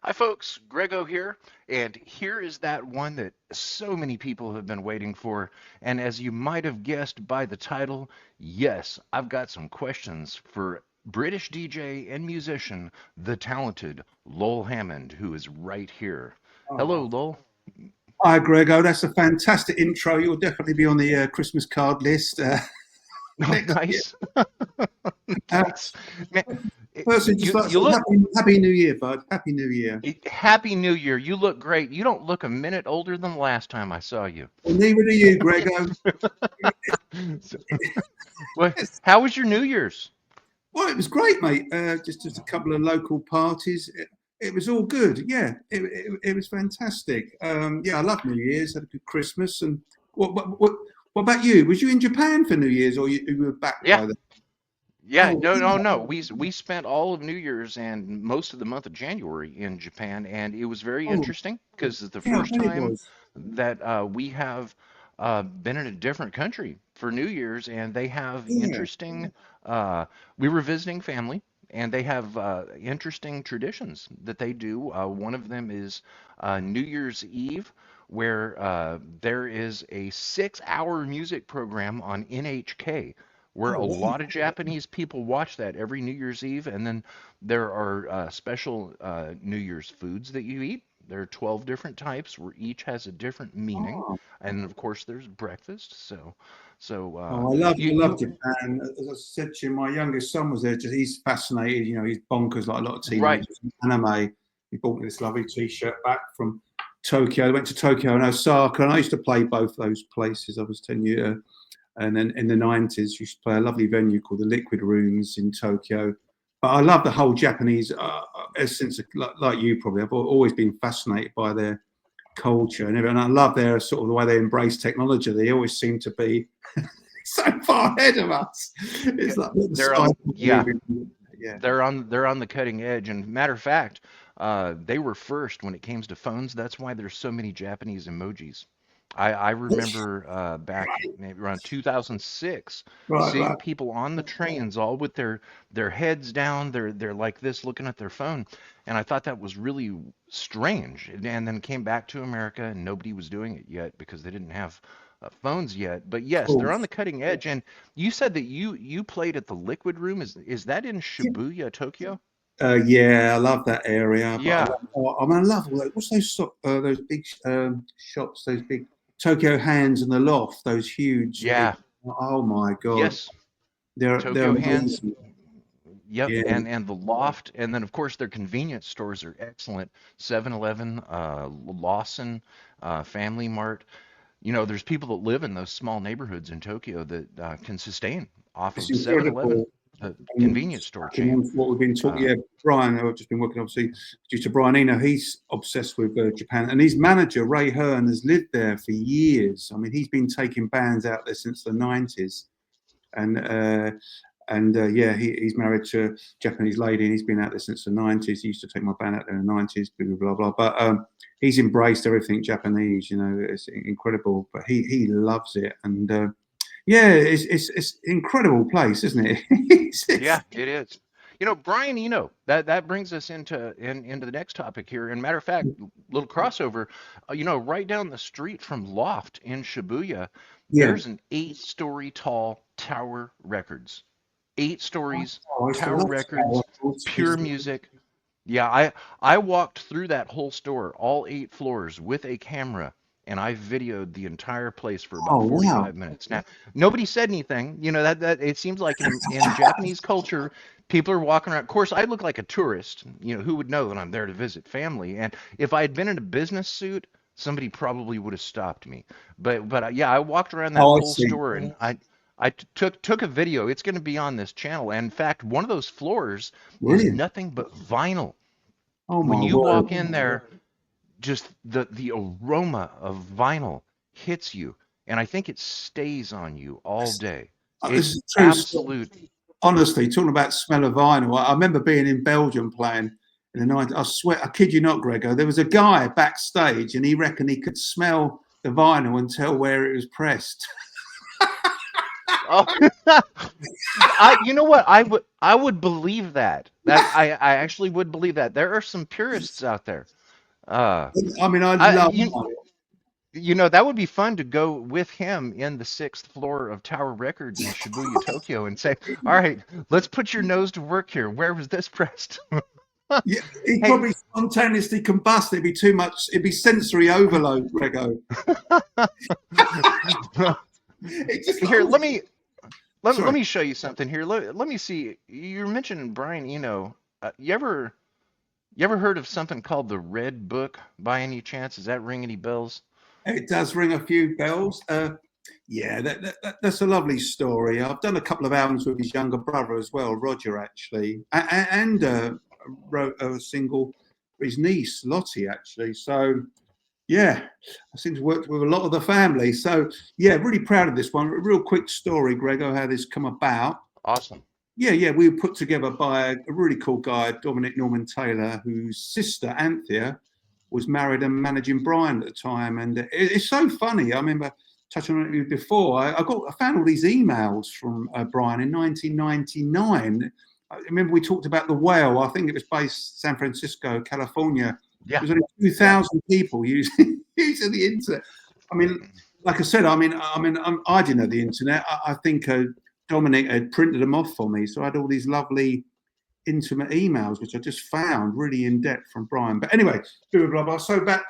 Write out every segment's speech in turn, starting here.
Hi, folks. Grego here, and here is that one that so many people have been waiting for. And as you might have guessed by the title, yes, I've got some questions for British DJ and musician, the talented Lowell Hammond, who is right here. Hello, Oh, Lowell. hi, Grego. That's a fantastic intro. You'll definitely be on the Christmas card list Oh, next year. nice. Uh, Thanks. Man, Firstly, just you like to you say look happy New Year, bud. Happy New Year. Happy New Year. You look great. You don't look a minute older than the last time I saw you. Well, neither do you, Grego. So, what? How was your New Year's? Well, it was great, mate. Just a couple of local parties. It was all good. Yeah, it was fantastic. Yeah, I love New Year's. Had a good Christmas. And what about you? Was you in Japan for New Year's, or you were back Yeah, by then? yeah. Oh, No, no, no. We spent all of New Year's and most of the month of January in Japan, and it was very oh, interesting because it's the yeah, I first bet it time was. that we have been in a different country for New Year's, and they have Yeah. interesting. We were visiting family, and they have interesting traditions that they do. One of them is New Year's Eve, where there is a 6-hour music program on NHK, where Oh, a wow. lot of Japanese people watch that every New Year's Eve, and then there are special New Year's foods that you eat. There are 12 different types where each has a different meaning, Oh, and of course there's breakfast. So oh, you I love you Japan. As I said to you, my youngest son was there. Just he's fascinated. You know, he's bonkers like a lot of right. teenagers. Anime. He bought me this lovely T-shirt back from Tokyo. I went to Tokyo and Osaka, and I used to play both those places. I was 10 years, and then in the 90s, used to play a lovely venue called the Liquid Rooms in Tokyo. But I love the whole Japanese essence. Like you, probably, I've always been fascinated by their culture and everything. And I love their sort of the way they embrace technology. They always seem to be so far ahead of us. Yeah, It's like the they're on. sky Yeah, moving. Yeah. they're on the cutting edge. And matter of fact, they were first when it came to phones. That's why there's so many Japanese emojis. I remember back maybe around 2006 Right, seeing right. people on the trains all with their heads down, they're like this looking at their phone, and I thought that was really strange. And then came back to America and nobody was doing it yet because they didn't have phones yet. But Of yes, they're on course. the cutting edge. And you said that you played at the Liquid Room. Is that in Shibuya, Tokyo? Yeah, I love that area. But Yeah. I love all those. What's those big shops? Those big Tokyo Hands and the Loft. Those huge. Yeah. Oh my God, Yes. they're Tokyo Hands. amazing. Yep, Yeah. and the Loft, and then of course their convenience stores are excellent. 7-Eleven, Lawson, Family Mart. You know, there's people that live in those small neighborhoods in Tokyo that can sustain off It's of 7-Eleven, incredible. the And convenience store touching chain. on what we've been talking, Uh, yeah, Brian, I've just been working obviously due to Brian Eno. He's obsessed with Japan, and his manager Ray Hearn has lived there for years. I mean, he's been taking bands out there since the 90s, and yeah, he's married to a Japanese lady, and he's been out there since the 90s. He used to take my band out there in the 90s, blah blah blah. But he's embraced everything Japanese. You know, it's incredible. But he loves it, and yeah, it's an incredible place, isn't it? yeah, it is. You know, Brian Eno, that brings us into the next topic here. And matter of fact, little crossover, right down the street from Loft in Shibuya, Yeah. there's an 8-story tall Tower Records. 8 stories, Oh, I used to Tower love Tower Records, Records. pure music. Yeah, I walked through that whole store, all 8 floors, with a camera, and I videoed the entire place for about Oh, wow. 45 minutes. Now, nobody said anything. You know that it seems like in Japanese culture, people are walking around. Of course, I look like a tourist. You know, who would know that I'm there to visit family? And if I had been in a business suit, somebody probably would have stopped me. But yeah, I walked around that Oh, I whole see. store and I took a video. It's going to be on this channel. And in fact, one of those floors is Brilliant. nothing but vinyl. Oh, When my you word. walk in there, just the aroma of vinyl hits you, and I think it stays on you all day. This It's is true. absolute. Honestly, talking about smell of vinyl, I remember being in Belgium playing in the night. I swear, I kid you not, Gregor. There was a guy backstage, and he reckoned he could smell the vinyl and tell where it was pressed. Oh, you know what? I would believe that. I actually would believe that. There are some purists out there. Uh, I mean, I I love you you know that would be fun to go with him in the sixth floor of Tower Records in Shibuya, Tokyo, and say, "All right, let's put your nose to work here. Where was this pressed?" Yeah, he'd Hey, probably spontaneously combust. It'd be too much. It'd be sensory overload, Grego. It just like, here, oh, let sorry. me show you something here. Let me see. You mentioned Brian Eno. You ever heard of something called the Red Book by any chance? Does that ring any bells? It does ring a few bells. Yeah, that's a lovely story. I've done a couple of albums with his younger brother as well, Roger, actually, and wrote a single for his niece, Lottie, actually. So, yeah, I seem to work with a lot of the family. So, yeah, really proud of this one. A real quick story, Grego, how this come about. Awesome. Yeah, we were put together by a really cool guy, Dominic Norman Taylor, whose sister, Anthea, was married and managing Brian at the time. And it's so funny. I remember touching on it before. I found all these emails from Brian in 1999. I remember we talked about the whale. I think it was based San Francisco, California. Yeah, There was only yeah. 2,000 people using using the internet. I mean, like I said, I didn't know the internet. I think Dominic had printed them off for me, so I had all these lovely intimate emails, which I just found really in depth from Brian. But anyway, blah blah blah. So back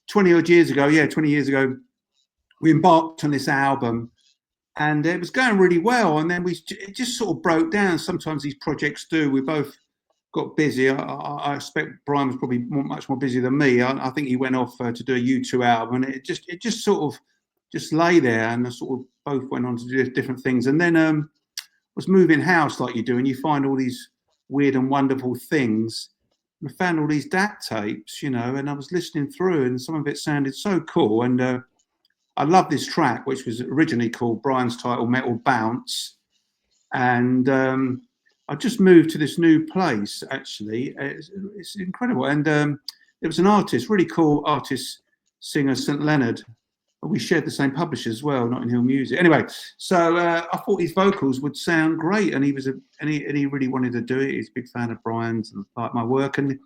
20 odd years ago, yeah, 20 years ago, we embarked on this album, and it was going really well. And then it just sort of broke down. Sometimes these projects do. We both got busy. I expect Brian was probably much more busy than me. I think he went off to do a U2 album, and it just sort of just lay there, and I sort of both went on to do different things. And then was moving house like you do, and you find all these weird and wonderful things. I found all these DAT tapes, and I was listening through, and some of it sounded so cool. And I love this track, which was originally called Brian's title, Metal Bounce. And I just moved to this new place, actually. It's incredible. And it was an artist, really cool artist, singer, St. Leonard. We shared the same publisher as well, Notting Hill Music. Anyway, so I thought his vocals would sound great, and he really wanted to do it. He's a big fan of Brian's and liked my work, and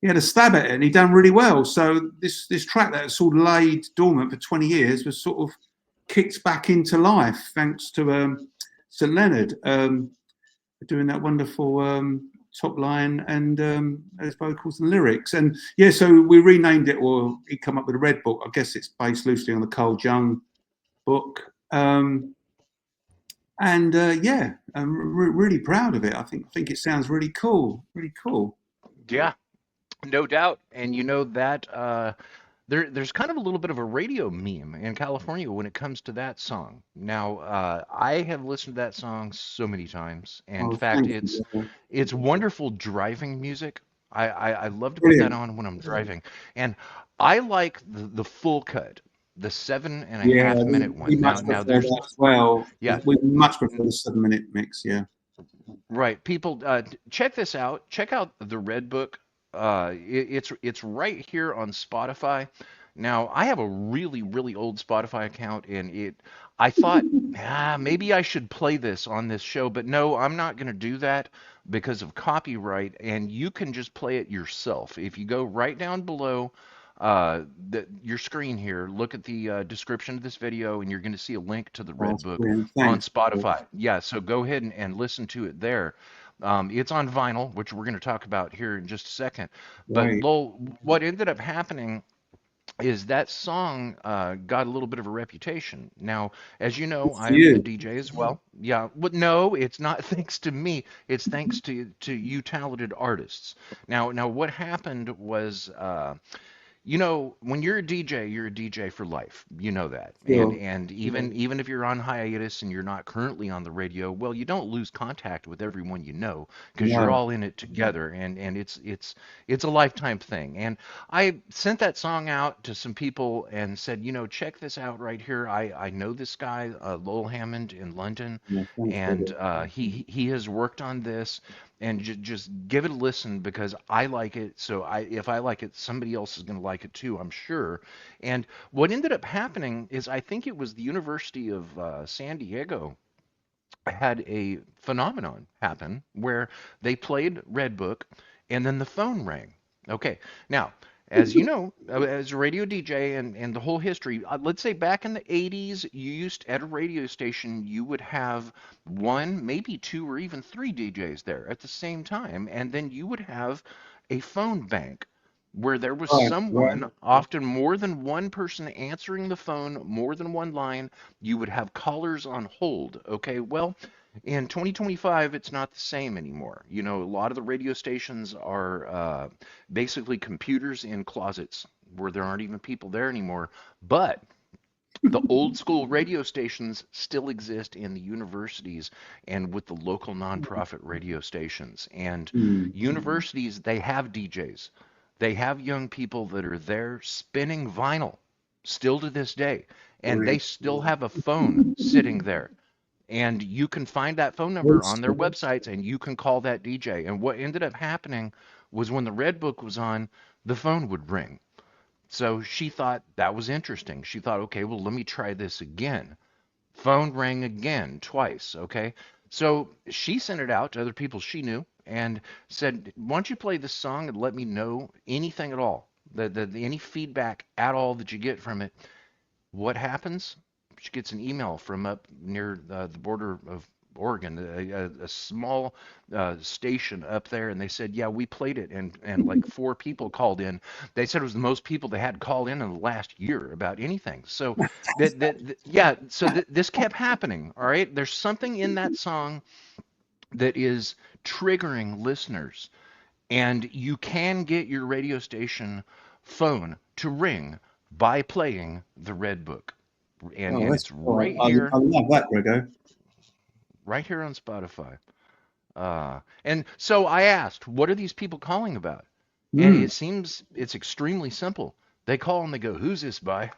he had a stab at it, and he done really well. So this track that sort of laid dormant for 20 years was sort of kicked back into life thanks to St. Leonard doing that wonderful top line and those vocals and lyrics. And yeah, so we renamed it, or he come up with a Red Book. I guess it's based loosely on the Carl Jung book. And yeah, I'm really proud of it. I think it sounds really cool, really cool. Yeah, no doubt. And you know that there's kind of a little bit of a radio meme in California when it comes to that song. Now, I have listened to that song so many times. And in Oh, fact, thank it's you. it's wonderful driving music. I love to put that Brilliant. on when I'm driving. And I like the full cut, the seven and a Yeah, half we, minute we one. much Now prefer there's that as well. yeah. We much prefer the 7 minute mix. Yeah. Right, people, check this out. Check out the Red Book. It's right here on Spotify. Now, I have a really old Spotify account, and I thought, maybe I should play this on this show, but no, I'm not going to do that because of copyright, and you can just play it yourself. If you go right down below your screen here, look at the description of this video, and you're going to see a link to the Oh, Red that's Book brilliant. on Thanks. Spotify. Yeah, so go ahead and listen to it there. It's on vinyl, which we're going to talk about here in just a second. But Great. Lowell, what ended up happening is that song got a little bit of a reputation. Now, as you Good know, for I am a you. DJ as well. Yeah, but no, it's not thanks to me. It's thanks to you talented artists. Now, what happened was when you're a DJ, you're a DJ for life. You know that. And Sure. and even if you're on hiatus and you're not currently on the radio, well, you don't lose contact with everyone you know because you're No. all in it together and it's a lifetime thing. And I sent that song out to some people and said, check this out right here. I know this guy, Lowell Hammond in London, No, thanks, and brother. he has worked on this and just give it a listen because I like it. So if I like it, somebody else is going to like it too, I'm sure. And what ended up happening is I think it was the University of San Diego. had a phenomenon happen where they played Redbook and then the phone rang. Okay, now, as you know, as a radio DJ and the whole history, let's say back in the 80s, you used at a radio station, you would have one, maybe two, or even three DJs there at the same time, and then you would have a phone bank where there was Right, right. someone, often more than one person answering the phone, more than one line. You would have callers on hold. Okay, well, in 2025, it's not the same anymore. You know, a lot of the radio stations are basically computers in closets where there aren't even people there anymore. But the old school radio stations still exist in the universities and with the local nonprofit radio stations. And Mm, universities, they have DJs. They have young people that are there spinning vinyl still to this day. And they brilliant. still have a phone sitting there. And you can find that phone number on Yes. their websites and you can call that DJ. And what ended up happening was when the Red Book was on, the phone would ring. So she thought that was interesting. She thought, okay, well, let me try this again. Phone rang again, twice, okay? So she sent it out to other people she knew and said, why don't you play this song and let me know anything at all, any feedback at all that you get from it. What happens? She gets an email from up near the border of Oregon, a small station up there, and they said, "Yeah, we played it," and like four people called in. They said it was the most people they had called in the last year about anything. So yeah, so this kept happening. All right, there's something in that song that is triggering listeners, and you can get your radio station phone to ring by playing the Red Book. Oh, And that's it's cool. right I here, love that, Grego. right here on Spotify. And so I asked, what are these people calling about? And Mm, it seems it's extremely simple. They call and they go, who's this by?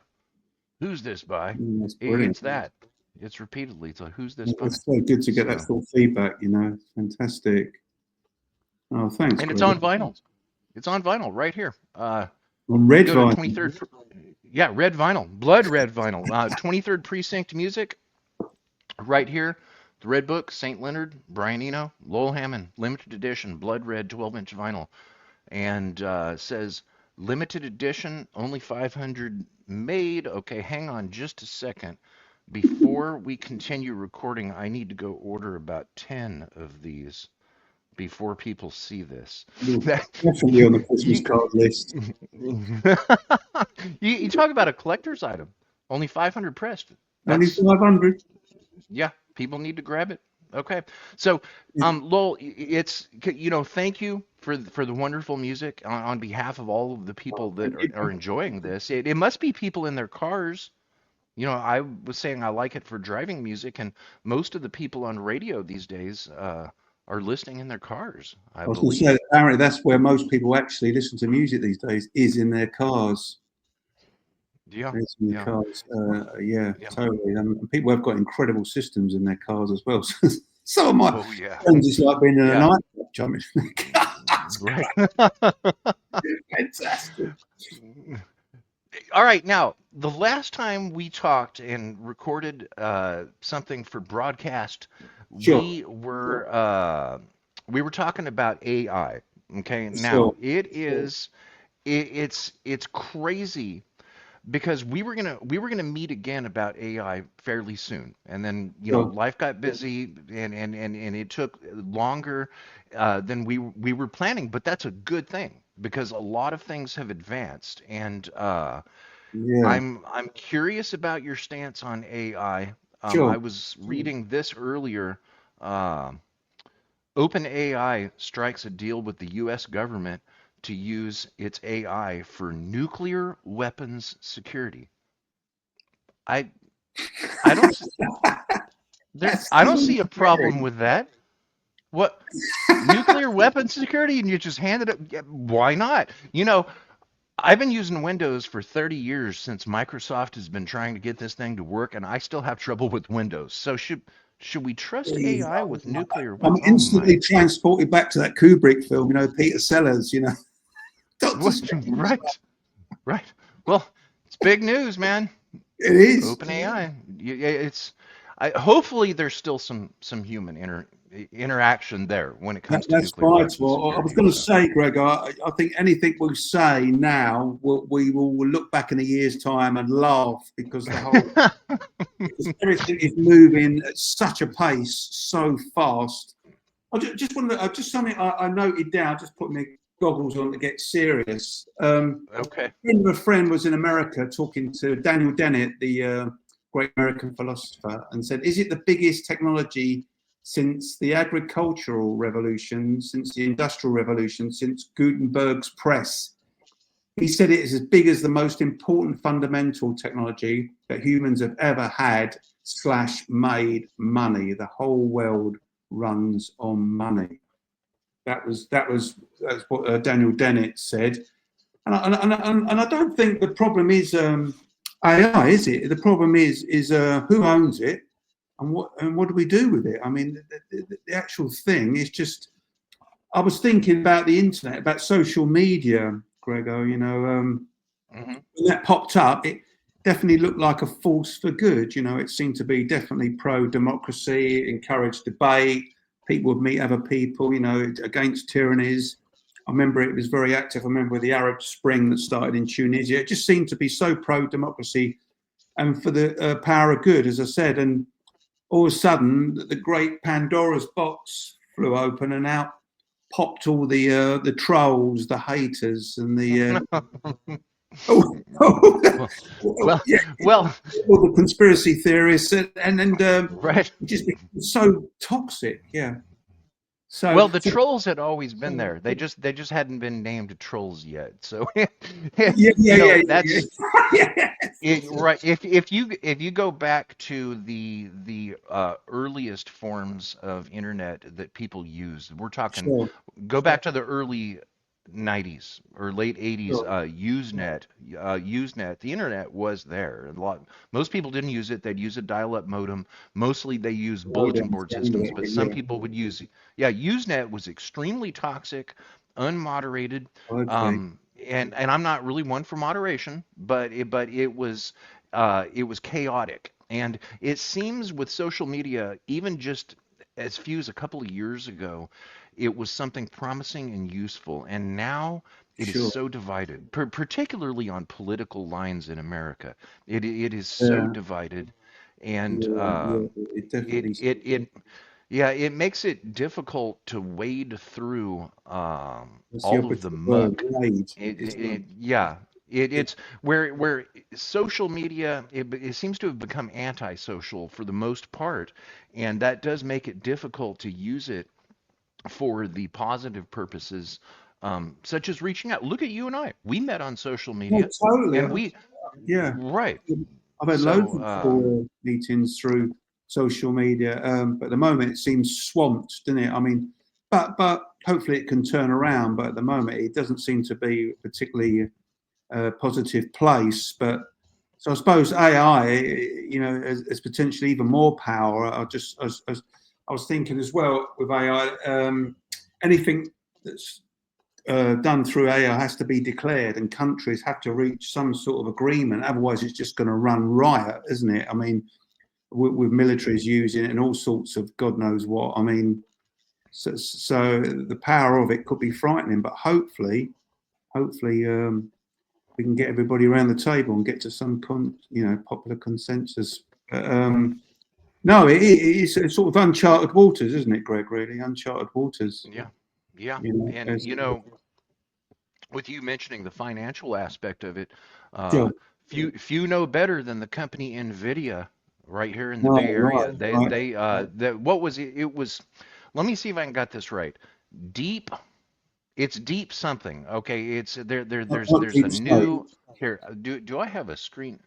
Who's this by? that's brilliant. It's that. It's repeatedly. It's like, who's this Yeah, by? it's so good to get that So, sort of feedback, you know. Fantastic. Oh, thanks, and it's Grego. on vinyl. It's on vinyl right here. On You can red go to vine. 23rd. Yeah, red vinyl, blood red vinyl. 23rd Precinct Music, right here. The Red Book, St. Leonard, Brian Eno, Lowell Hammond, limited edition, blood red 12-inch vinyl. And says limited edition, only 500 made. Okay, hang on just a second. Before we continue recording, I need to go order about 10 of these before people see this. You're That definitely you, on the Christmas you, card list. you talk about a collector's item. Only 500 pressed. Only That's 500. Yeah, people need to grab it. Okay. So, Yeah. Lowell, thank you for the wonderful music on behalf of all of the people that are enjoying this. It must be people in their cars. You know, I was saying I like it for driving music, and most of the people on radio these days are listening in their cars, I I was going to say, believe. apparently, that's where most people actually listen to music these days, is in their cars. Yeah, It's in the yeah, cars. Yeah, yeah. totally. And people have got incredible systems in their cars as well. Some of my Oh, yeah, friends, it's like being in a yeah. nightclub jumping in the car. Right. Fantastic. All right, now the last time we talked and recorded something for broadcast, Sure, we were talking about AI. Okay, now sure. it's crazy because we were gonna meet again about AI fairly soon, and then Sure. life got busy and it took longer than we were planning, but that's a good thing because a lot of things have advanced, and Yeah, I'm curious about your stance on AI. sure. I was reading this earlier. Uh, OpenAI strikes a deal with the U.S. government to use its AI for nuclear weapons security. I I don't s- there That's I don't see a problem with that. What nuclear weapons security and you just hand it up? Yeah, why not? I've been using Windows for 30 years since Microsoft has been trying to get this thing to work, and I still have trouble with Windows. So should we trust AI with nuclear I'm weapons? Oh instantly my. transported back to that Kubrick film, Peter Sellers, Doctor What? Strange. Right, right. Well, it's big news, man. It is. OpenAI. It's. hopefully there's still some human interaction there when it comes to That's nuclear weapon vital. I was security. going to So say, Greg, I think anything we say now, we will look back in a year's time and laugh because because everything is moving at such a pace, so fast. Just wanted just something I noted down. Just put my goggles on to get serious. okay. A friend was in America talking to Daniel Dennett, the great American philosopher, and said, "Is it the biggest technology since the agricultural revolution, since the industrial revolution, since Gutenberg's press?" He said it is as big as the most important fundamental technology that humans have ever had slash made money. The whole world runs on money. That's what Daniel Dennett said, and I don't think the problem is AI, is it? The problem is who owns it and what do we do with it? I mean, the actual thing is just. I was thinking about the internet, about social media, Gregor. Hmm. When that popped up, it definitely looked like a force for good. It seemed to be definitely pro-democracy, it encouraged debate. People would meet other people, against tyrannies. I remember it was very active. I remember the Arab Spring that started in Tunisia. It just seemed to be so pro-democracy and for the power of good, as I said. And all of a sudden, the great Pandora's box flew open, and out popped all the trolls, the haters, and the oh, Well, oh, well, yeah, well, all the conspiracy theorists, and right. it just became so toxic. Yeah. So, Well, the so trolls had always been there. They just hadn't been named trolls yet. So, yeah, yeah, yeah, yeah, that's yeah. it, Yes, right. If you go back to the earliest forms of internet that people used, we're talking sure, go back to the early 90s or late 80s. sure. Usenet, the internet was there. Most people didn't use it. They'd use a dial-up modem. Mostly they used bulletin Modems, board systems, but some yeah, people would use. Yeah, Usenet was extremely toxic, unmoderated. I agree. And I'm not really one for moderation, but it was chaotic. And it seems with social media, even just as few as a couple of years ago, it was something promising and useful. And now it is Sure. so divided, particularly on political lines in America. It is so Yeah, divided, and yeah, yeah. It it definitely. it it yeah, it makes it difficult to wade through That's the all of the operative word, muck. raid. Yeah, it's where social media it seems to have become antisocial for the most part, and that does make it difficult to use it for the positive purposes, such as reaching out. Look at you and I. We met on social Oh, media, totally. and we Yeah. right. I've had loads So of meetings through social media, but at the moment it seems swamped, doesn't it? I mean, but hopefully it can turn around. But at the moment it doesn't seem to be a particularly positive place. But so I suppose AI, has potentially even more power. I was thinking as well with AI, anything that's done through AI has to be declared, and countries have to reach some sort of agreement. Otherwise, it's just going to run riot, isn't it? I mean, with militaries using it and all sorts of God knows what. I mean, so the power of it could be frightening, but hopefully, we can get everybody around the table and get to some popular consensus. No, it's sort of uncharted waters, isn't it, Greg? Really, uncharted waters. yeah, yeah, You know, and as, with you mentioning the financial aspect of it, uh, sure. few know better than the company Nvidia right here in the No, Bay right, Area. They right. they that what was it? It was. Let me see if I can got this right. Deep. It's deep something. Okay. It's Not there's a deep state. new here. Do I have a screen?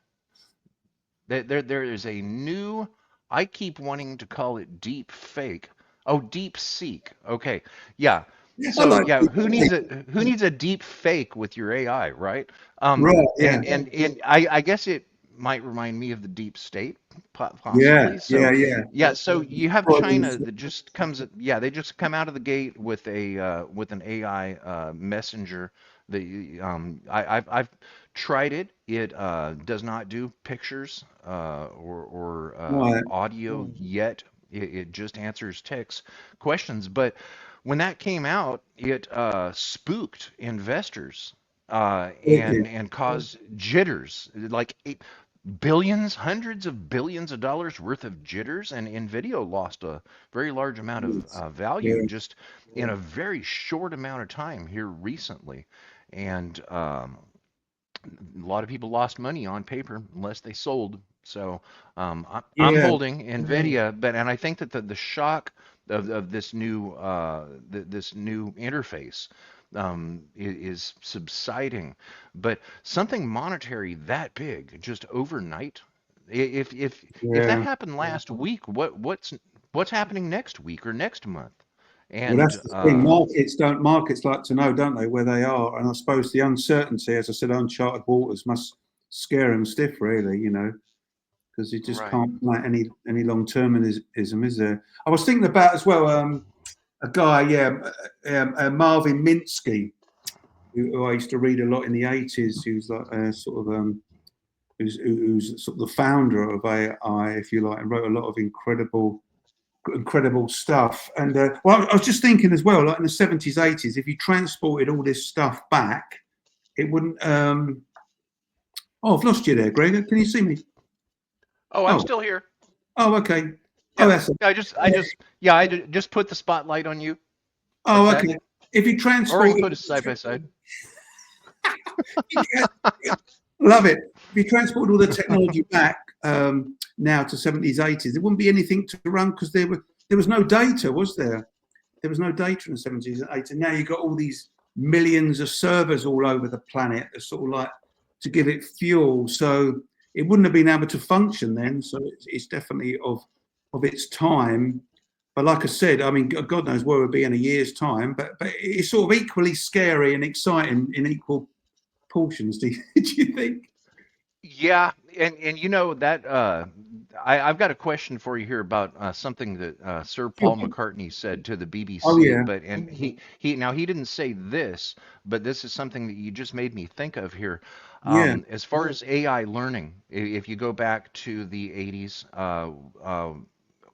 There is a new. I keep wanting to call it deep fake. Oh, deep seek. Okay. Yeah. I So like yeah, deep state. who needs a deep fake with your AI, right? Right, yeah. And I guess it might remind me of the deep state, Yeah, possibly. So yeah, yeah. yeah, so you have Freudian. China that yeah, they just come out of the gate with an AI messenger I've tried it. It does not do pictures or Right. audio yet. It just answers text questions. But when that came out, it spooked investors It did. and caused jitters, like billions, hundreds of billions of dollars worth of jitters, and Nvidia lost a very large amount of Yes. value Yeah. just in a very short amount of time here recently. And a lot of people lost money on paper unless they sold. So I'm Yeah. holding Nvidia, but and I think that the shock of this new interface is subsiding. But something monetary that big just overnight, if that Yeah. happened last week, what's happening next week or next month? Well, And that's the thing. Markets like to know, don't they, where they are? And I suppose the uncertainty, as I said, uncharted waters must scare them stiff, really. Because you just right. can't plan any long termism, is there? I was thinking about as well a guy, Marvin Minsky, who I used to read a lot in the 80s. Who's like sort of who's sort of the founder of AI, if you like, and wrote a lot of incredible stuff. And well, I was just thinking as well, like in the 70s, 80s, if you transported all this stuff back, it wouldn't. Oh, I've lost you there, Greg. Can you see me? Oh, I'm Oh, still here. oh, okay. Oh, Yeah. that's it. Yeah, just put the spotlight on you. What's Oh, that? okay. If you Or we can transported, put it side by side. love it. If you transported all the technology back now to 70s, 80s, there wouldn't be anything to run because there was no data, was there? There was no data in the 70s and 80s. Now you've got all these millions of servers all over the planet that sort of like to give it fuel. So it wouldn't have been able to function then. So it's definitely of its time. But like I said, I mean, God knows where we'll be in a year's time. But it's sort of equally scary and exciting in equal portions. Do you think? Yeah, and you know that I've got a question for you here about something that Sir Paul Sure. McCartney said to the Oh BBC, yeah, but and he now he didn't say this, but this is something that you just made me think of here. yeah, As far as AI learning, if you go back to the 80s,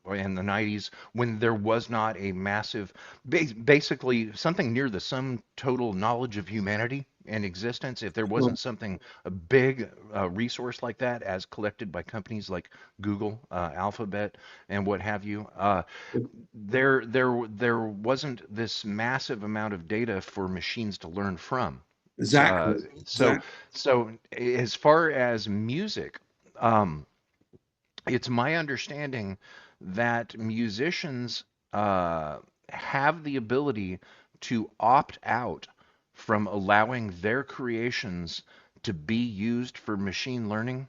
or in the 90s when there was not a massive, basically something near the sum total knowledge of humanity in existence, if there sure. wasn't something, a big resource like that as collected by companies like Google, Alphabet, and what have you, there wasn't this massive amount of data for machines to learn from. Exactly, Uh, so, exactly. so as far as music, um, it's my understanding that musicians have the ability to opt out from allowing their creations to be used for machine learning.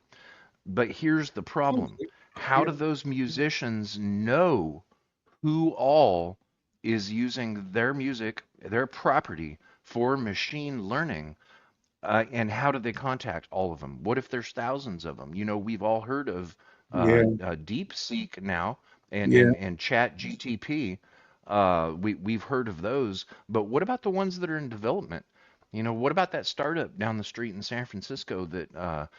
But here's the problem. How Yeah, do those musicians know who all is using their music, their property, for machine learning? And how do they contact all of them? What if there's thousands of them? You know, we've all heard of yeah, DeepSeek now yeah. and Chat GTP. We've heard of those, but what about the ones that are in development? You know, what about that startup down the street in San Francisco that has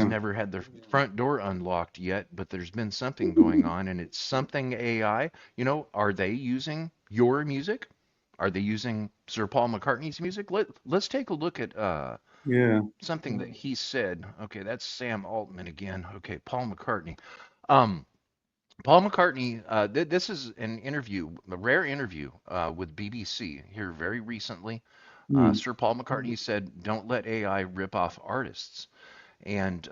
Yeah. never had their front door unlocked yet, but there's been something going on and it's something AI? You know, are they using your music? Are they using Sir Paul McCartney's music? Let's take a look at Yeah. something that he said. Okay, that's Sam Altman again. Okay, Paul McCartney. Um, Paul McCartney, this is an interview, a rare interview with BBC here very recently. Mm. Sir Paul McCartney said, "Don't let AI rip off artists." And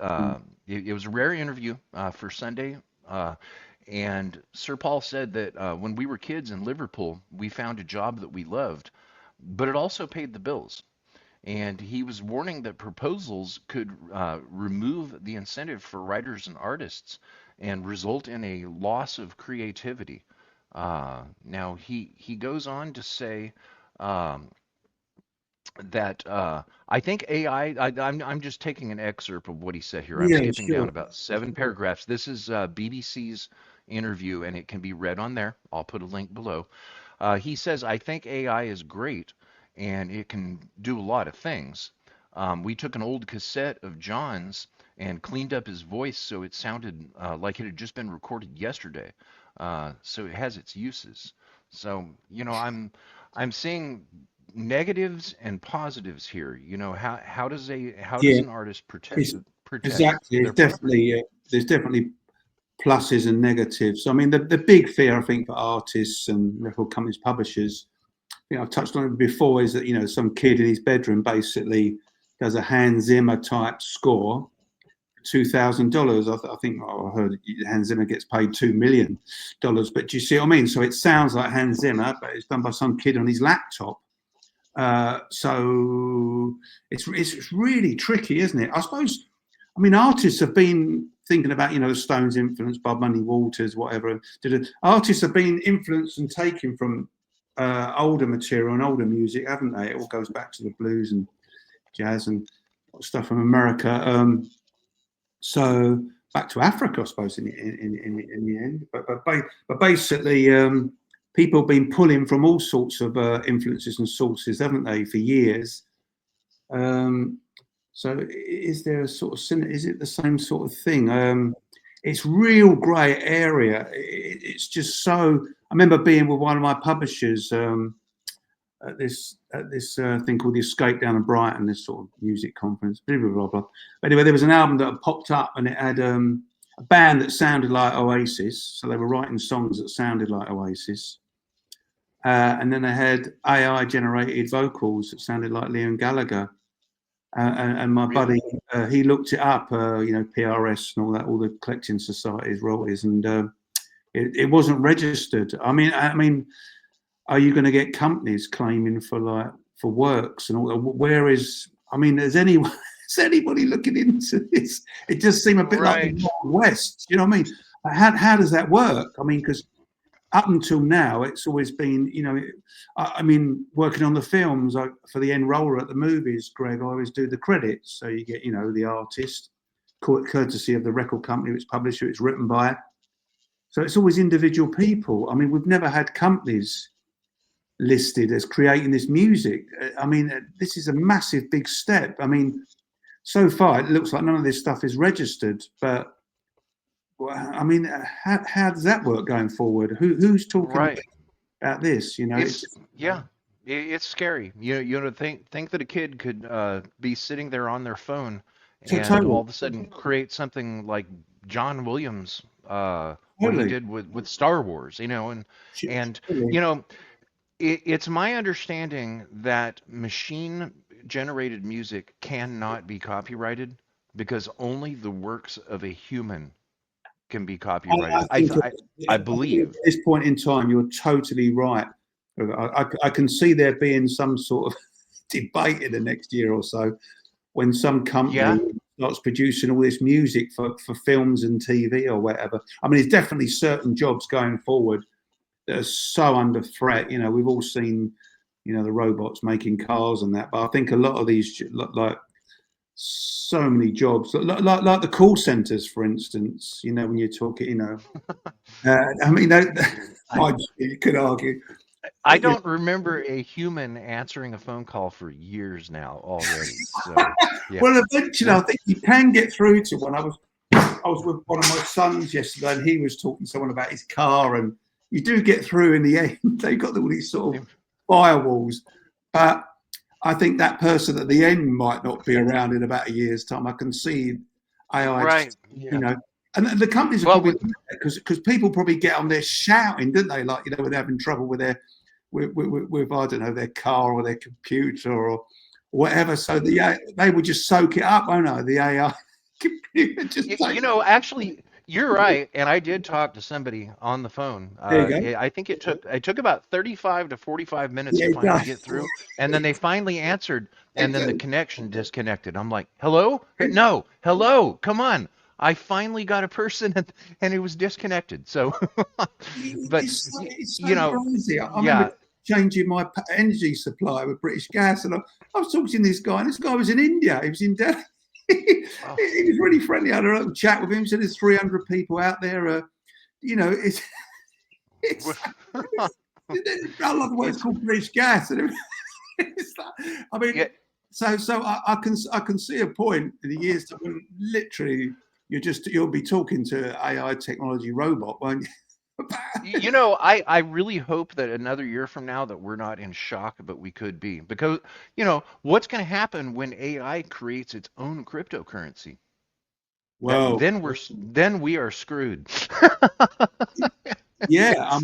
it was a rare interview for Sunday. Uh, and Sir Paul said that when we were kids in Liverpool, we found a job that we loved, but it also paid the bills. And he was warning that proposals could remove the incentive for writers and artists and result in a loss of creativity. Now, he goes on to say um, that I think AI, I'm just taking an excerpt of what he said here. I'm Yeah, skipping down sure. about 7 paragraphs. This is BBC's interview, and it can be read on there. I'll put a link below. He says, I think AI is great and it can do a lot of things. We took an old cassette of John's and cleaned up his voice so it sounded like it had just been recorded yesterday. So it has its uses. So, I'm seeing negatives and positives here. How does Yeah, an artist it's, protect exactly. their It's property? definitely there's definitely pluses and negatives. I mean, the big fear I think for artists and record companies, publishers, I've touched on it before, is that some kid in his bedroom basically does a Hans Zimmer type score, $2,000. I think I heard Hans Zimmer gets paid $2 million, but do you see what I mean? So it sounds like Hans Zimmer, but it's done by some kid on his laptop. So it's really tricky, isn't it? I suppose. I mean, artists have been thinking about the Stones' influence, Bob Money Waters, whatever. Artists have been influenced and taken from older material and older music, haven't they? It all goes back to the blues and jazz and stuff from America. So back to Africa, I suppose, in the end. But basically, people have been pulling from all sorts of influences and sources, haven't they, for years? Um, so is there a sort of is it the same sort of thing? It's real grey area. It's just so. I remember being with one of my publishers at this thing called the Escape down in Brighton, this sort of music conference, blah, blah, blah, blah. But anyway, there was an album that had popped up and it had a band that sounded like Oasis. So they were writing songs that sounded like Oasis. And then they had AI generated vocals that sounded like Liam Gallagher. And my buddy, Really? he looked it up, PRS and all that, all the collecting societies, royalties, and it wasn't registered. I mean, are you going to get companies claiming for works and all that? Where is? I mean, is anybody looking into this? It just seemed a bit like the Right. Wild West. You know what I mean? How does that work? I mean, because up until now, it's always been, I mean, working on the films for the end roller at the movies, Greg, I always do the credits. So you get, the artist, courtesy of the record company which publisher it's written by. So it's always individual people. I mean, we've never had companies listed as creating this music. I mean, this is a massive, big step. I mean, so far it looks like none of this stuff is registered, but I mean, how does that work going forward? Who's talking Right. about this? It's yeah. It's scary. Think that a kid could be sitting there on their phone and all Totally, of a sudden create something like John Williams, what he totally, did with Star Wars, and totally. you know, it's my understanding that machine generated music cannot be copyrighted because only the works of a human can be I copyrighted. I think th- I at believe. this point in time, you're totally right. I can see there being some sort of debate in the next year or so when some company Yeah. starts producing all this music for films and TV or whatever. I mean, there's definitely certain jobs going forward that are so under threat. We've all seen, the robots making cars and that, but I think a lot of these, like so many jobs, like the call centers, for instance. When you're talking, I mean, I you could argue. I don't remember a human answering a phone call for years now already. So, yeah. Well, eventually, Yeah. I think you can get through to one. I was with one of my sons yesterday, and he was talking to someone about his car, and you do get through in the end. They've got all these sort of firewalls, but I think that person at the end might not be around in about a year's time. I can see AI, Right. you Yeah. know, and the companies are Well, probably with because people probably get on there shouting, don't they? Like when they're having trouble with their with I don't know their car or their computer or whatever. So they would just soak it up, won't they? The AI computer just take. actually, you're right. And I did talk to somebody on the phone. There you go. I think it took about 35 to 45 minutes Yeah, to it finally does. get through, and then they finally answered, and It then the does. connection disconnected. I'm like, hello? No, hello, come on. I finally got a person, and it was disconnected. So, but It's so you know, crazy. I remember yeah. changing my energy supply with British Gas, and I was talking to this guy, and this guy was in India. He was in Delhi. Oh. He was really friendly. I had a little chat with him. He said there's 300 people out there. It's I love the way it's It's called British Gas. And It's like, I mean, Yeah, I can see a point in the years that when literally you'll be talking to AI technology robot, won't you? I really hope that another year from now that we're not in shock, but we could be. Because, what's going to happen when AI creates its own cryptocurrency? That Well, then we are screwed. yeah,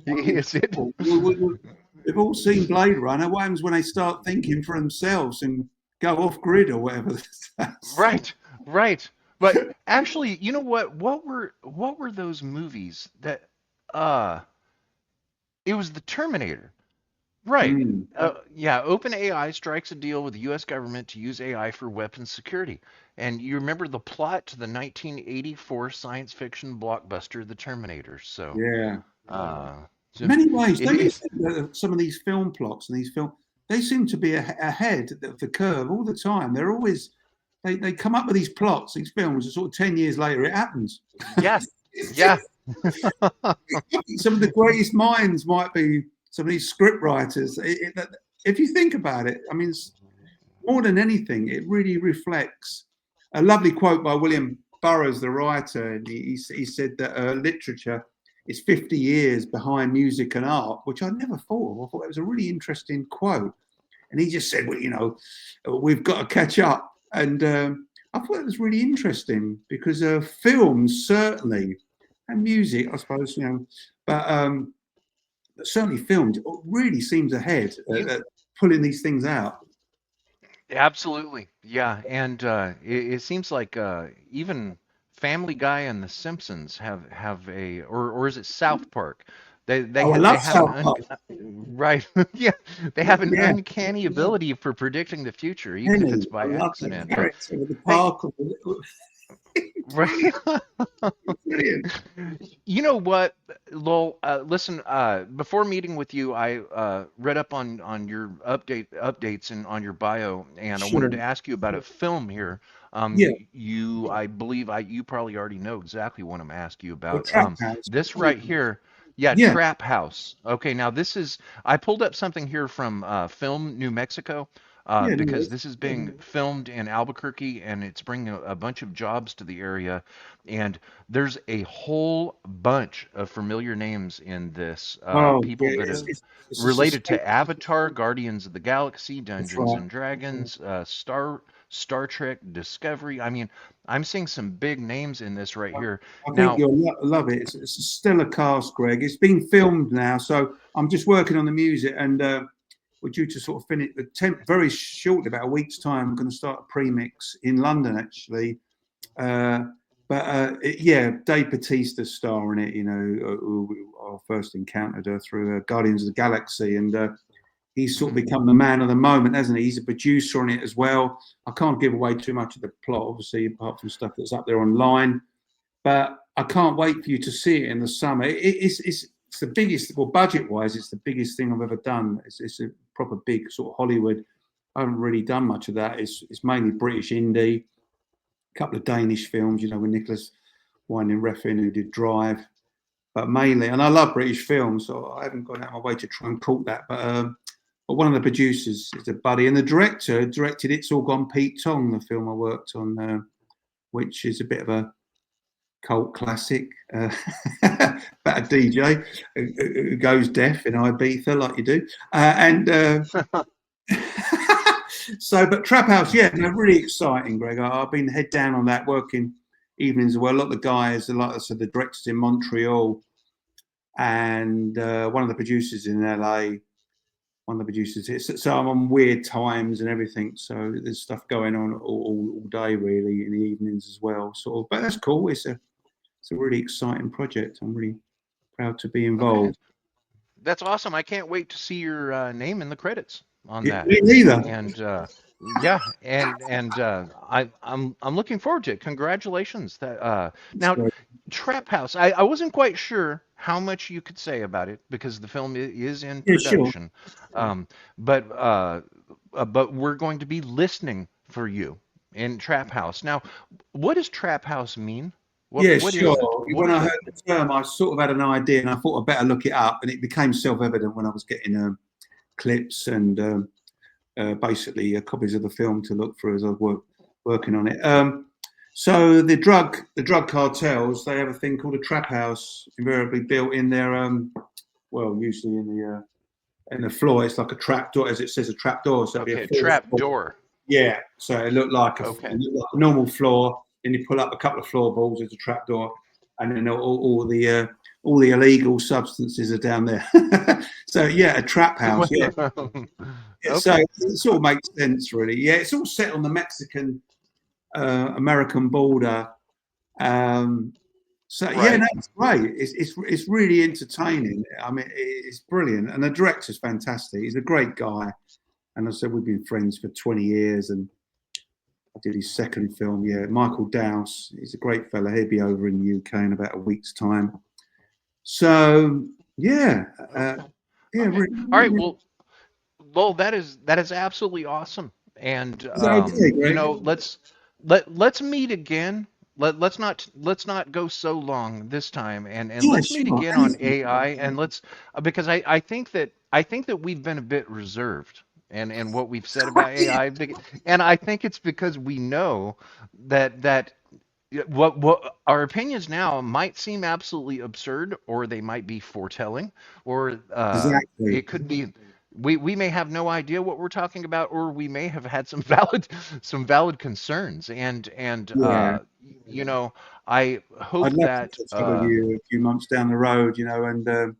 Is it? we've all seen Blade Runner. What happens when they start thinking for themselves and go off grid or whatever? Right, right. But actually, you know what? What were those movies that uh it was the Terminator. Right. Mm. Yeah, OpenAI strikes a deal with the US government to use AI for weapons security. And you remember the plot to the 1984 science fiction blockbuster The Terminator. So, Yeah. uh In so many ways, it don't you is. think that some of these film plots and these film they seem to be ahead of the curve all the time. They're always they come up with these plots, these films, and sort of 10 years later it happens. Yeah. Yeah. Some of the greatest minds might be some of these script writers. If you think about it, I mean, more than anything, it really reflects a lovely quote by William Burroughs, the writer. And he said that literature is 50 years behind music and art, which I never thought of. I thought it was a really interesting quote. And he just said, well, we've got to catch up. And I thought it was really interesting because films certainly, and music, I suppose, but certainly films really seems ahead You at pulling these things out. Absolutely. Yeah, and it seems like even Family Guy and The Simpsons have a or is it South Park? They they Oh, I ha- they love have an South Park. right. Yeah, they have an Yeah, uncanny ability for predicting the future, even if Penny. it's I by love the accident. But character with the hey, park. right. Brilliant. You know what, Lowell? Listen, before meeting with you, I read up on your updates and on your bio, and I wanted Sure. to ask you about a film here. Yeah. I believe you probably already know exactly what I'm gonna ask you Well, about. Trap House. This right here, yeah, Yeah. Trap House. Okay, now this is I pulled up something here from Film New Mexico. Yeah. No, Because this is being filmed in Albuquerque and it's bringing a bunch of jobs to the area. And there's a whole bunch of familiar names in this. oh, People yeah. that have It's a related suspense. to Avatar, Guardians of the Galaxy, That's Dungeons right. and Dragons, Star Trek, Discovery. I mean, I'm seeing some big names in this right here. I think Now, you'll love it. It's a stellar cast, Greg. It's been filmed now, so I'm just working on the music, and we're due to sort of finish the very short, about a week's time. I'm going to start a pre-mix in London, actually. Uh, but yeah, Dave Bautista's star in it. Who I first encountered her through Guardians of the Galaxy, and he's sort of mhm, become the man of the moment, hasn't he? He's a producer on it as well. I can't give away too much of the plot, obviously, apart from stuff that's up there online. But I can't wait for you to see it in the summer. It's the biggest, well, budget-wise, it's the biggest thing I've ever done. It's a proper big sort of Hollywood. I haven't really done much of that. It's mainly British indie, a couple of Danish films, with Nicholas Winding Refn, who did Drive, but mainly, and I love British films, so I haven't gone out of my way to try and court that. But one of the producers is a buddy, and the director directed It's All Gone Pete Tong, the film I worked on, which is a bit of a cult classic about a DJ who goes deaf in Ibiza, like you do. And so, but Trap House, yeah, no, really exciting, Greg. I've been head down on that, working evenings as well. A lot of the guys, like I said, the directors in Montreal, and one of the producers in LA. One of the producers here. So I'm on weird times and everything. So there's stuff going on all day, really, in the evenings as well. Sort of, but that's cool. It's a really exciting project. I'm really proud to be okay, involved. that's awesome. I can't wait to see your name in the credits on Yeah, that. me neither. And yeah, and I'm looking forward to it. Congratulations. That now So, Trap House. I wasn't quite sure how much you could say about it because the film is in yeah, sure. production. Um, but we're going to be listening for you in Trap House. Now, what does Trap House mean? Yeah, What is it? sure. What When is I it? heard the term, I sort of had an idea, and I thought I'd better look it up. And it became self-evident when I was getting clips and basically copies of the film to look through as I was working on it. So the drug cartels, they have a thing called a trap house, invariably built in their well, usually in the floor. It's like a trap door, as it says, a trap door. So it'd be a Okay, fourth trap floor. door. Yeah. So it looked like Okay. a normal floor. Then you pull up a couple of floorboards as a trap door, and then all the illegal substances are down there. So yeah, a trap house. Yeah. So Okay. it all makes sense, really. Yeah, it's all set on the Mexican American border. Um, so yeah, no, Right. it's great. It's really entertaining. I mean, it's brilliant, and the director's fantastic. He's a great guy, and I said we've been friends for 20 years, and I did his second film. Yeah, Michael Dowse. He's a great fella. He'll be over in the UK in about a week's time. So yeah, Okay. yeah, Okay. really, All right. really, Well, that is absolutely awesome. And is that okay, Greg? let's meet again. Let's not go so long this time, and Yeah, let's meet sure. again on Anything. AI, and let's because I think that we've been a bit reserved and what we've said about Yeah, AI, and I think it's because we know that what our opinions now might seem absolutely absurd, or they might be foretelling, or exactly. it could be we may have no idea what we're talking about, or we may have had some valid concerns, and Yeah. I hope I'd love to that catch up with you a few months down the road, and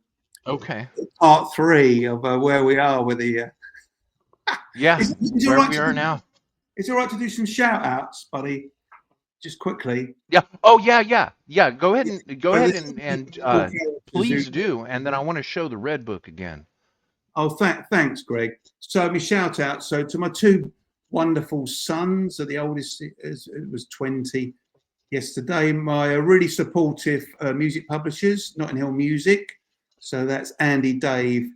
okay, part three of where we are with the. yeah, Is it all where right we to are do? now. It's all right to do some shout outs, buddy. Just quickly. Yeah. Oh yeah, yeah, yeah. Go ahead Yeah. and go So ahead there's and cool characters who. please do, and then I want to show the red book again. Oh, thanks, Greg. So me shout out. So to my two wonderful sons, so the oldest was 20 yesterday. My really supportive music publishers, Notting Hill Music. So that's Andy, Dave,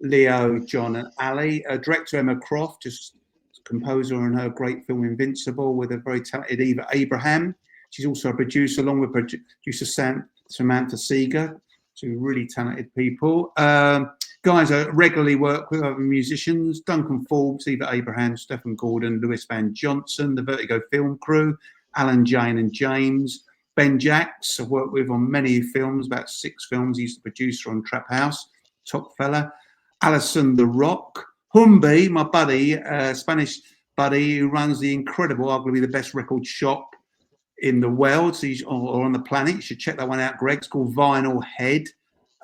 Leo, John, and Ali. Director Emma Croft, just composer on her great film Invincible, with a very talented Eva Abraham. She's also a producer, along with producer Samantha Seeger. Two really talented people. Guys I regularly work with other musicians: Duncan Forbes, Eva Abraham, Stephen Gordon, Lewis Van Johnson, the Vertigo film crew, Alan, Jane, and James. Ben Jacks, I've worked with on many films, about 6 films. He's the producer on Trap House, top fella. Alison the Rock, Humby, my buddy, Spanish buddy, who runs the incredible, arguably the best record shop in the world, so or on the planet. You should check that one out, Greg. It's called Vinyl Head.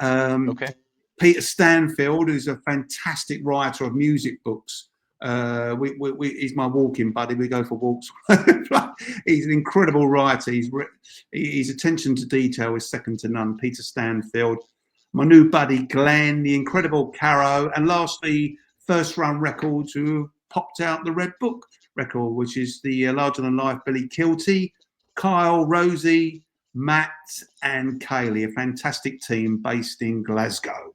Um, Okay. Peter Stanfield, who's a fantastic writer of music books. He's my walking buddy. We go for walks. He's an incredible writer. His attention to detail is second to none. Peter Stanfield. My new buddy Glenn, the incredible Caro, and lastly, First Run Records, who popped out the Red Book record, which is the larger than life Billy Kilty, Kyle, Rosie, Matt, and Kaylee, a fantastic team based in Glasgow.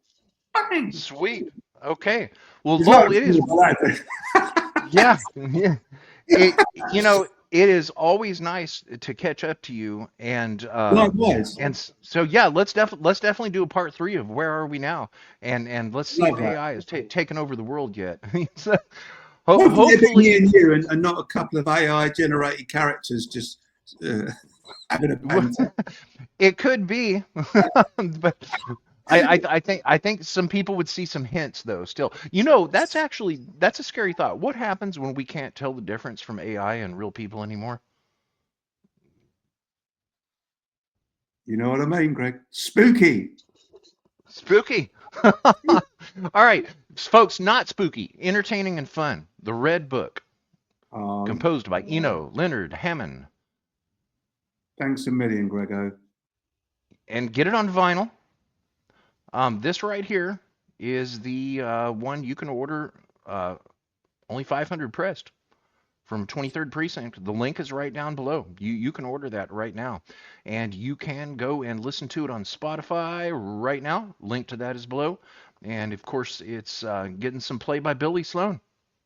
Bang! Sweet. Okay. Well, There's Lowell, loads it is. more like that. Yeah. Yeah. It is always nice to catch up to you, Likewise. so yeah, let's definitely do a part three of where are we now, and let's see if Love that. AI has taken over the world yet. So, Hopefully they've been me hopefully, and you, and not a couple of AI generated characters just uh, having a banter. it could be, but I think some people would see some hints though. Still, that's a scary thought. What happens when we can't tell the difference from AI and real people anymore? You know what I mean, Greg? Spooky. Spooky. All right, folks, not spooky, entertaining and fun. The Red Book, Um, composed by Leonard, Hammond, Thanks a million, Grego. and get it on vinyl. This right here is the one you can order, uh, only 500 pressed, from 23rd Precinct. The link is right down below. You can order that right now, and you can go and listen to it on Spotify right now. Link to that is below, and of course it's getting some play by Billy Sloan.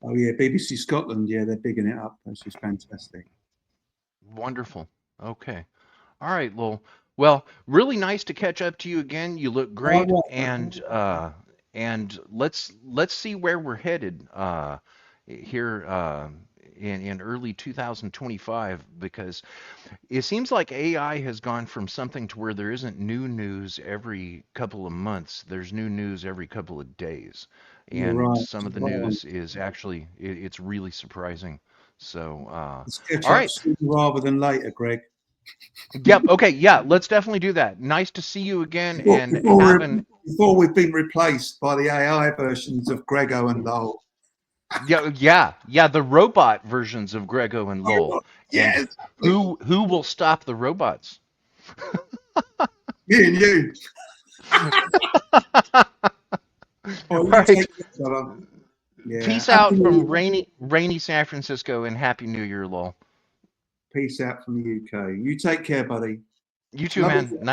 Oh yeah, BBC Scotland. Yeah, they're bigging it up. That's just fantastic. Wonderful. Okay. All right, Lowell. Well, really nice to catch up to you again. You look great, Likewise, and let's see where we're headed. here in early 2025, because it seems like AI has gone from something to where there isn't new news every couple of months. There's new news every couple of days. You're And right. some of the news is actually, it's really surprising. So, Let's catch all up right. sooner rather than later, Greg. Yep. Okay. Yeah. Let's definitely do that. Nice to see you again Before, and before, have an, before we've been replaced by the AI versions of Grego and Lowell. yeah, yeah, yeah, the robot versions of Grego and Lowell. And Yes, who will stop the robots? me and you. Oh, All you right. take care, brother. Yeah. Peace Happy out New from Year. rainy San Francisco and Happy New Year, Lowell. Peace out from the UK. You take care, buddy. You too, Love man. you.